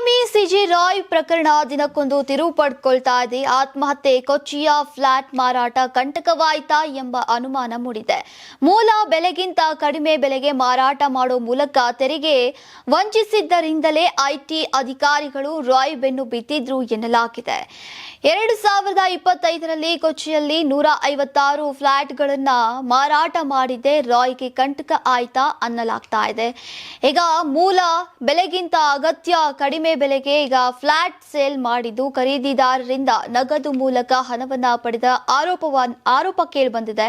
ಉದ್ಯಮಿ ಸಿಜೆ ರಾಯ್ ಪ್ರಕರಣ ದಿನಕ್ಕೊಂದು ತಿರುವು ಪಡೆದುಕೊಳ್ತಾ ಇದೆ. ಆತ್ಮಹತ್ಯೆ, ಕೊಚ್ಚಿಯ ಫ್ಲಾಟ್ ಮಾರಾಟ ಕಂಟಕವಾಯಿತಾ ಎಂಬ ಅನುಮಾನ ಮೂಡಿದೆ. ಮೂಲ ಬೆಲೆಗಿಂತ ಕಡಿಮೆ ಬೆಲೆಗೆ ಮಾರಾಟ ಮಾಡೋ ಮೂಲಕ ತೆರಿಗೆ ವಂಚಿಸಿದ್ದರಿಂದಲೇ ಐಟಿ ಅಧಿಕಾರಿಗಳು ರಾಯ್ ಬೆನ್ನು ಬಿದ್ದಿದ್ರು ಎನ್ನಲಾಗಿದೆ. 2025ರಲ್ಲಿ ಕೊಚ್ಚಿಯಲ್ಲಿ 156 ಫ್ಲಾಟ್ಗಳನ್ನ ಮಾರಾಟ ಮಾಡಿದ್ದೆ ರಾಯ್ಗೆ ಕಂಟಕ ಆಯ್ತಾ ಅನ್ನಲಾಗ್ತಾ ಇದೆ. ಈಗ ಮೂಲ ಬೆಲೆಗಿಂತ ಅಗತ್ಯ ಕಡಿಮೆ ಬೆಲೆಗೆ ಈಗ ಫ್ಲಾಟ್ ಸೇಲ್ ಮಾಡಿದ್ದು ಖರೀದಿದಾರರಿಂದ ನಗದು ಮೂಲಕ ಹಣವನ್ನ ಪಡೆದ ಆರೋಪ ಕೇಳಿ ಬಂದಿದೆ.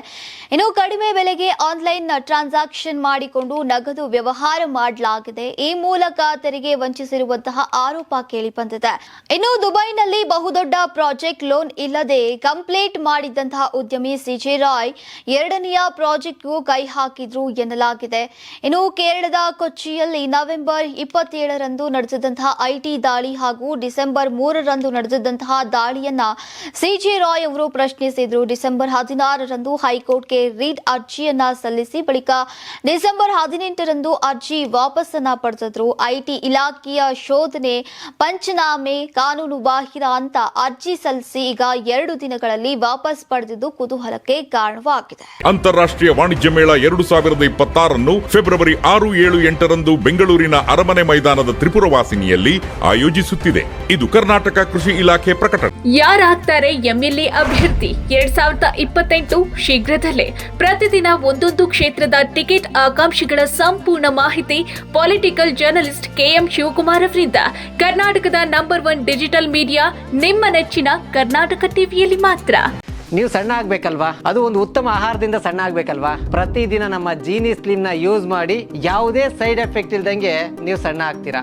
ಇನ್ನು ಕಡಿಮೆ ಬೆಲೆಗೆ ಆನ್ಲೈನ್ ಟ್ರಾನ್ಸಾಕ್ಷನ್ ಮಾಡಿಕೊಂಡು ನಗದು ವ್ಯವಹಾರ ಮಾಡಲಾಗಿದೆ. ಈ ಮೂಲಕ ತೆರಿಗೆ ವಂಚಿಸಿರುವಂತಹ ಆರೋಪ ಕೇಳಿ ಬಂದಿದೆ. ಇನ್ನು ದುಬೈನಲ್ಲಿ ಬಹುದೊಡ್ಡ ಪ್ರಾಜೆಕ್ಟ್ ಲೋನ್ ಇಲ್ಲದೆ ಕಂಪ್ಲೀಟ್ ಮಾಡಿದಂತಹ ಉದ್ಯಮಿ ಸಿಜೆ ರಾಯ್ ಎರಡನೆಯ ಪ್ರಾಜೆಕ್ಟ್ಗೂ ಕೈ ಹಾಕಿದ್ರು ಎನ್ನಲಾಗಿದೆ. ಇನ್ನು ಕೇರಳದ ಕೊಚ್ಚಿಯಲ್ಲಿ ನವೆಂಬರ್ 27ರಂದು ನಡೆಸಿದಂತಹ ಐಟಿ ದಾಳಿ ಹಾಗೂ ಡಿಸೆಂಬರ್ 3ರಂದು ನಡೆಸಿದಂತಹ ದಾಳಿಯನ್ನ ಸಿಜೆ ರಾಯ್ ಅವರು ಪ್ರಶ್ನಿಸಿದ್ರು. ಡಿಸೆಂಬರ್ 16ರಂದು ಹೈಕೋರ್ಟ್ಗೆ ರೀಡ್ ಅರ್ಜಿಯನ್ನ ಸಲ್ಲಿಸಿ ಬಳಿಕ ಡಿಸೆಂಬರ್ 18ರಂದು ಅರ್ಜಿ ವಾಪಸ್ಸನ್ನ ಪಡೆದಿದ್ರು. ಐಟಿ ಇಲಾಖೆಯ ಶೋಧನೆ ಪಂಚನಾಮೆ ಕಾನೂನು ಬಾಹಿರ ಅಂತ ಅರ್ಜಿ ಸಲ್ಲಿಸಿ ಈಗ 2 ದಿನಗಳಲ್ಲಿ ವಾಪಸ್ ಪಡೆದಿದ್ದು ಕುತೂಹಲಕ್ಕೆ ಕಾರಣವಾಗಿದೆ. ಅಂತಾರಾಷ್ಟ್ರೀಯ ವಾಣಿಜ್ಯ ಮೇಳ 2026 ಫೆಬ್ರವರಿ 6, 7, 8ರಂದು ಬೆಂಗಳೂರಿನ ಅರಮನೆ ಮೈದಾನದ ತ್ರಿಪುರವಾಸಿನಿಯಲ್ಲಿ ಆಯೋಜಿಸುತ್ತಿದೆ. ಇದು ಕರ್ನಾಟಕ ಕೃಷಿ ಇಲಾಖೆ ಪ್ರಕಟಣೆ. ಯಾರಾಗ್ತಾರೆ ಎಂಎಲ್ಎ ಅಭ್ಯರ್ಥಿ 2028 ಶೀಘ್ರದಲ್ಲೇ. ಪ್ರತಿದಿನ ಒಂದೊಂದು ಕ್ಷೇತ್ರದ ಟಿಕೆಟ್ ಆಕಾಂಕ್ಷಿಗಳ ಸಂಪೂರ್ಣ ಮಾಹಿತಿ ಪೊಲಿಟಿಕಲ್ ಜರ್ನಲಿಸ್ಟ್ ಕೆಎಂ ಶಿವಕುಮಾರ್ ಅವರಿಂದ. ಕರ್ನಾಟಕದ ನಂಬರ್ 1 ಡಿಜಿಟಲ್ ಮೀಡಿಯಾ ನಿಮ್ಮ ನೆಚ್ಚಿನ ಕರ್ನಾಟಕ ಟಿವಿಯಲ್ಲಿ ಮಾತ್ರ. ನೀವು ಸಣ್ಣ ಆಗ್ಬೇಕಲ್ವಾ? ಅದು ಒಂದು ಉತ್ತಮ ಆಹಾರದಿಂದ ಸಣ್ಣ ಆಗ್ಬೇಕಲ್ವಾ? ಪ್ರತಿದಿನ ನಮ್ಮ ಜೀನಿ ಸ್ಲಿಮ್ ನ ಯೂಸ್ ಮಾಡಿ ಯಾವುದೇ ಸೈಡ್ ಎಫೆಕ್ಟ್ ಇಲ್ದಂಗೆ ನೀವು ಸಣ್ಣ ಆಗ್ತೀರಾ.